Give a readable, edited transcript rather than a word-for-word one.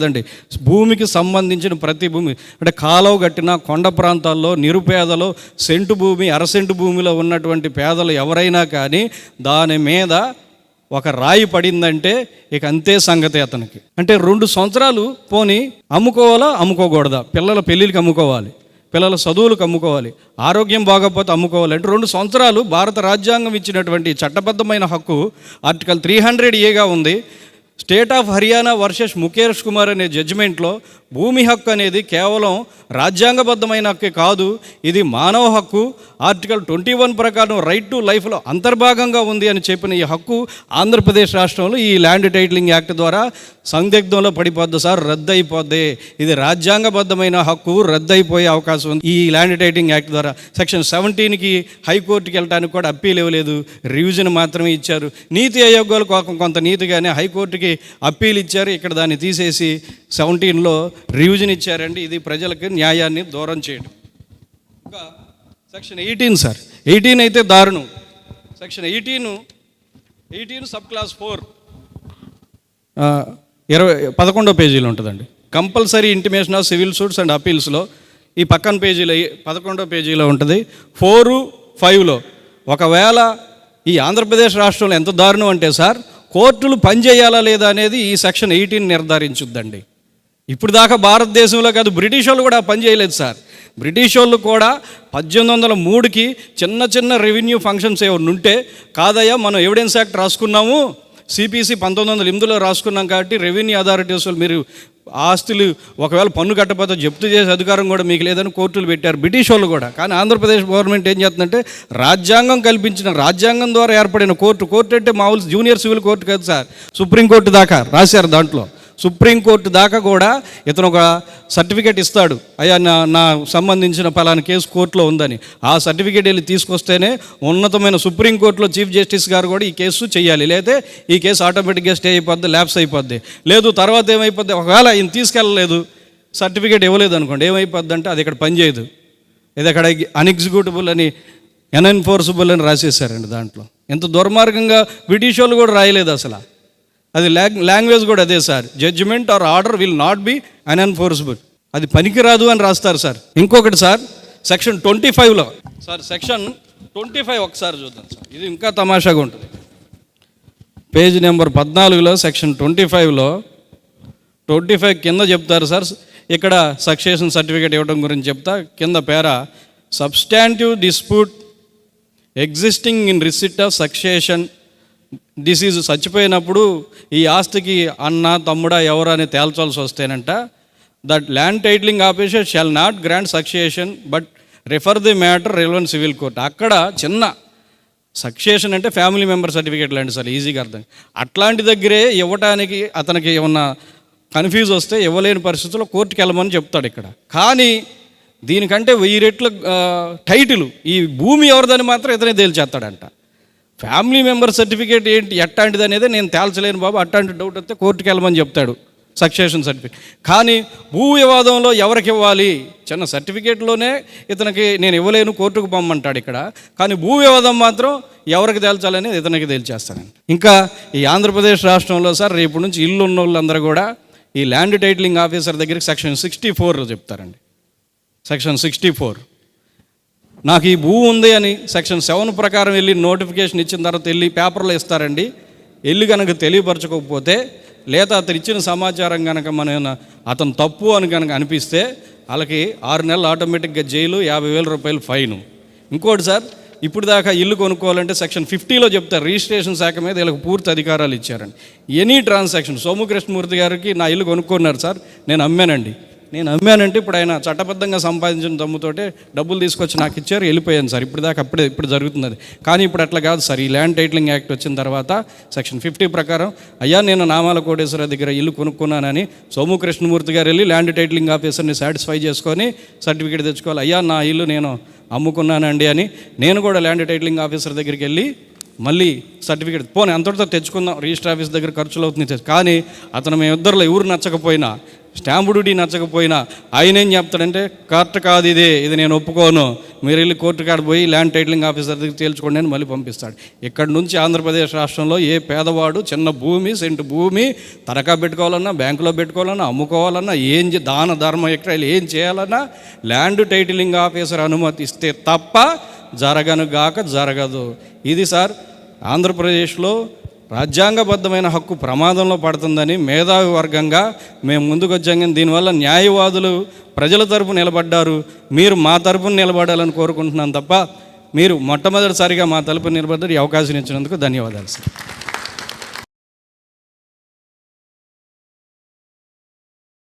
అండి. భూమికి సంబంధించిన ప్రతి భూమి అంటే కాలువ కట్టిన కొండ ప్రాంతాల్లో నిరుపేదలు సెంటు భూమి అరసెంటు భూమిలో ఉన్నటువంటి పేదలు ఎవరైనా కానీ దాని మీద ఒక రాయి పడిందంటే ఇక అంతే సంగతి అతనికి. అంటే 2 సంవత్సరాలు పోనీ అమ్ముకోవాలా అమ్ముకోకూడదా? పిల్లల పెళ్ళిళ్ళకి అమ్ముకోవాలి, పిల్లల చదువులకు అమ్ముకోవాలి, ఆరోగ్యం బాగోకపోతే అమ్ముకోవాలి. అంటే 2 సంవత్సరాలు భారత రాజ్యాంగం ఇచ్చినటువంటి చట్టబద్ధమైన హక్కు ఆర్టికల్ 300A ఉంది. State of Haryana versus Mukesh Kumar అనే జడ్జిమెంట్లో భూమి హక్కు అనేది కేవలం రాజ్యాంగబద్ధమైన హక్కే కాదు, ఇది మానవ హక్కు. ఆర్టికల్ 21 ప్రకారం రైట్ టు లైఫ్లో అంతర్భాగంగా ఉంది అని చెప్పిన ఈ హక్కు ఆంధ్రప్రదేశ్ రాష్ట్రంలో ఈ ల్యాండ్ టైటిలింగ్ యాక్ట్ ద్వారా సందిగ్ధంలో పడిపోద్ది సార్, రద్దు అయిపోద్ది. ఇది రాజ్యాంగబద్ధమైన హక్కు, రద్దు అయిపోయే అవకాశం ఉంది ఈ ల్యాండ్ టైటిలింగ్ యాక్ట్ ద్వారా. సెక్షన్ 17కి హైకోర్టుకి వెళ్ళడానికి కూడా అప్పీల్ ఇవ్వలేదు, రివిజన్ మాత్రమే ఇచ్చారు. నీతి ఆయోగాలు కొంత నీతిగానే హైకోర్టుకి అప్పీల్ ఇచ్చారు, ఇక్కడ దాన్ని తీసేసి 17లో రివిజన్ ఇచ్చారండి. ఇది ప్రజలకు న్యాయాన్ని దూరం చేయడం. ఇంకా సెక్షన్ 18 సార్, 18 అయితే దారుణం. సెక్షన్ 18 సబ్ క్లాస్ 4 11వ పేజీలో ఉంటుందండి. Compulsory intimation of civil suits and అపీల్స్లో ఈ పక్కన పేజీలో 11వ పేజీలో ఉంటుంది. 4, 5లో ఒకవేళ ఈ ఆంధ్రప్రదేశ్ రాష్ట్రంలో ఎంత దారుణం అంటే సార్, కోర్టులు పనిచేయాలా లేదా అనేది ఈ సెక్షన్ 18 నిర్ధారించుద్దండి. ఇప్పుడు దాకా భారతదేశంలో కాదు, బ్రిటిష్ వాళ్ళు కూడా పని చేయలేదు సార్. బ్రిటిష్ వాళ్ళు కూడా 1803కి చిన్న రెవెన్యూ ఫంక్షన్స్ ఏమైనా ఉంటే, కాదయ్యా మనం ఎవిడెన్స్ యాక్ట్ రాసుకున్నాము, సిపిసి 1908లో రాసుకున్నాం కాబట్టి రెవెన్యూ అథారిటీస్ మీరు ఆస్తులు ఒకవేళ పన్ను కట్టకపోతే జప్తు చేసే అధికారం కూడా మీకు లేదని కోర్టులు పెట్టారు బ్రిటిష్ వాళ్ళు కూడా. కానీ ఆంధ్రప్రదేశ్ గవర్నమెంట్ ఏం చేస్తుందంటే, రాజ్యాంగం కల్పించిన రాజ్యాంగం ద్వారా ఏర్పడిన కోర్టు అంటే మామూలు జూనియర్ సివిల్ కోర్టు కాదు సార్, సుప్రీంకోర్టు దాకా రాశారు. దాంట్లో సుప్రీంకోర్టు దాకా కూడా ఇతను ఒక సర్టిఫికేట్ ఇస్తాడు, అయ్యా నా సంబంధించిన పలానా కేసు కోర్టులో ఉందని. ఆ సర్టిఫికేట్ వెళ్ళి తీసుకొస్తేనే ఉన్నతమైన సుప్రీంకోర్టులో చీఫ్ జస్టిస్ గారు కూడా ఈ కేసు చేయాలి, లేకపోతే ఈ కేసు ఆటోమేటిక్గా స్టే అయిపోద్ది, ల్యాప్స్ అయిపోద్ది. లేదు తర్వాత ఏమైపోద్ది, ఒకవేళ ఈయన తీసుకెళ్ళలేదు, సర్టిఫికేట్ ఇవ్వలేదు అనుకోండి, ఏమైపోద్ది అంటే అది ఇక్కడ పనిచేయదు, ఇది అక్కడ అన్ఎగ్జిక్యూటబుల్ అని అన్ఎన్ఫోర్సబుల్ అని రాసేసారండి. దాంట్లో ఎంత దుర్మార్గంగా బ్రిటిష్ వాళ్ళు కూడా రాయలేదు అసలు. అది లాంగ్వేజ్ కూడా అదే sir, judgement or order will not be unenforceable, అది పనికిరాదు అని రాస్తారు సార్. ఇంకొకటి సార్, సెక్షన్ 25లో సార్, సెక్షన్ 25 ఒకసారి చూద్దాం సార్, ఇది ఇంకా తమాషాగా ఉంటుంది. పేజ్ నెంబర్ 14లో సెక్షన్ 25లో 25 కింద చెప్తారు సార్, ఇక్కడ సక్సెషన్ సర్టిఫికేట్ ఇవ్వడం గురించి చెప్తా. కింద para substantive dispute existing in receipt of succession decease, చచ్చిపోయినప్పుడు ఈ ఆస్తికి అన్న తమ్ముడా ఎవరు అని తేల్చాల్సి వస్తేనంట, that land titling officer shall not grant succession but refer the matter relevant civil court. అక్కడ చిన్న సక్సెషన్ అంటే ఫ్యామిలీ మెంబర్ సర్టిఫికేట్ లాంటి సార్, ఈజీగా అర్థం. అట్లాంటి దగ్గరే ఇవ్వటానికి అతనికి ఏమన్నా కన్ఫ్యూజ్ వస్తే ఇవ్వలేని పరిస్థితుల్లో కోర్టుకి వెళ్ళమని చెప్తాడు ఇక్కడ. కానీ దీనికంటే 1000 రెట్లు టైటిల్ ఈ భూమి ఎవరిదని మాత్రం ఇతనే తేల్చేస్తాడంట. ఫ్యామిలీ మెంబర్ సర్టిఫికేట్ ఏంటి ఎట్లాంటిది అనేది నేను తేల్చలేను బాబు, అట్లాంటి డౌట్ వస్తే కోర్టుకి వెళ్ళమని చెప్తాడు సక్సెషన్ సర్టిఫికేట్. కానీ భూ వివాదంలో ఎవరికి ఇవ్వాలి, చిన్న సర్టిఫికేట్లోనే ఇతనికి నేను ఇవ్వలేను కోర్టుకు పొమ్మంటాడు ఇక్కడ. కానీ భూ వివాదం మాత్రం ఎవరికి తేల్చాలని ఇతనికి తేల్చేస్తానండి. ఇంకా ఈ ఆంధ్రప్రదేశ్ రాష్ట్రంలో సార్ రేపు నుంచి ఇల్లు ఉన్న వాళ్ళందరూ కూడా ఈ ల్యాండ్ టైటిలింగ్ ఆఫీసర్ దగ్గరికి సెక్షన్ 64 చెప్తారండి. సెక్షన్ 64 నాకు ఈ భూ ఉంది అని సెక్షన్ 7 ప్రకారం వెళ్ళి నోటిఫికేషన్ ఇచ్చిన తర్వాత వెళ్ళి పేపర్లో ఇస్తారండి. వెళ్ళి కనుక తెలియపరచకపోతే లేదా అతను ఇచ్చిన సమాచారం కనుక అతను తప్పు అని కనుక అనిపిస్తే వాళ్ళకి 6 నెలలు ఆటోమేటిక్గా జైలు, 50,000 రూపాయలు ఫైను. ఇంకోటి సార్, ఇప్పుడు దాకా ఇల్లు కొనుక్కోవాలంటే సెక్షన్ 50లో చెప్తారు, రిజిస్ట్రేషన్ శాఖ మీద వీళ్ళకి పూర్తి అధికారాలు ఇచ్చారండి. ఎనీ ట్రాన్సాక్షన్, సోముకృష్ణమూర్తి గారికి నా ఇల్లు కొనుక్కున్నారు సార్, నేను అమ్మానంటే ఇప్పుడు ఆయన చట్టబద్ధంగా సంపాదించిన దమ్ముతోటే డబ్బులు తీసుకొచ్చి నాకు ఇచ్చారు, వెళ్ళిపోయాను సార్. ఇప్పుడు జరుగుతుంది. కానీ ఇప్పుడు అట్లా కాదు సార్. ఈ ల్యాండ్ టైటిలింగ్ యాక్ట్ వచ్చిన తర్వాత సెక్షన్ 50 ప్రకారం అయ్యా నేను నామాల కోటేశ్వర దగ్గర ఇల్లు కొనుక్కున్నానని సోముకృష్ణమూర్తి గారు వెళ్ళి ల్యాండ్ టైటిలింగ్ ఆఫీసర్ని సాటిస్ఫై చేసుకొని సర్టిఫికేట్ తెచ్చుకోవాలి. అయ్యా నా ఇల్లు నేను అమ్ముకున్నానండి అని నేను కూడా ల్యాండ్ టైటిలింగ్ ఆఫీసర్ దగ్గరికి వెళ్ళి మళ్ళీ సర్టిఫికేట్ పోనీ అంతటితో తెచ్చుకుందాం, రిజిస్టర్ ఆఫీస్ దగ్గర ఖర్చులు అవుతుంది. కానీ అతను మేమిద్దరిలో ఎవరు నచ్చకపోయినా స్టాంపు డ్యూటీ నచ్చకపోయినా ఆయన ఏం చెప్తాడంటే కరెక్ట్ కాదు ఇది నేను ఒప్పుకోను, మీరు వెళ్ళి కోర్టు కాడ పోయి ల్యాండ్ టైటిలింగ్ ఆఫీసర్ దగ్గర తేల్చుకోండి అని మళ్ళీ పంపిస్తాడు. ఇక్కడి నుంచి ఆంధ్రప్రదేశ్ రాష్ట్రంలో ఏ పేదవాడు చిన్న భూమి, సెంటు భూమి తనఖా పెట్టుకోవాలన్నా, బ్యాంకులో పెట్టుకోవాలన్నా, అమ్ముకోవాలన్నా, దాన ధర్మ ఎక్కడ ఏం చేయాలన్నా ల్యాండ్ టైటిలింగ్ ఆఫీసర్ అనుమతి ఇస్తే తప్ప జరగదు. ఇది సార్ ఆంధ్రప్రదేశ్లో రాజ్యాంగబద్ధమైన హక్కు ప్రమాదంలో పడుతుందని మేధావి వర్గంగా మేము ముందుకు వచ్చాం. కానీ దీనివల్ల న్యాయవాదులు ప్రజల తరపు నిలబడ్డారు, మీరు మా తరపున నిలబడాలని కోరుకుంటున్నాను తప్ప మీరు మొట్టమొదటిసారిగా మా తరపున నిలబడ్డారు. ఈ అవకాశం ఇచ్చినందుకు ధన్యవాదాలు సార్.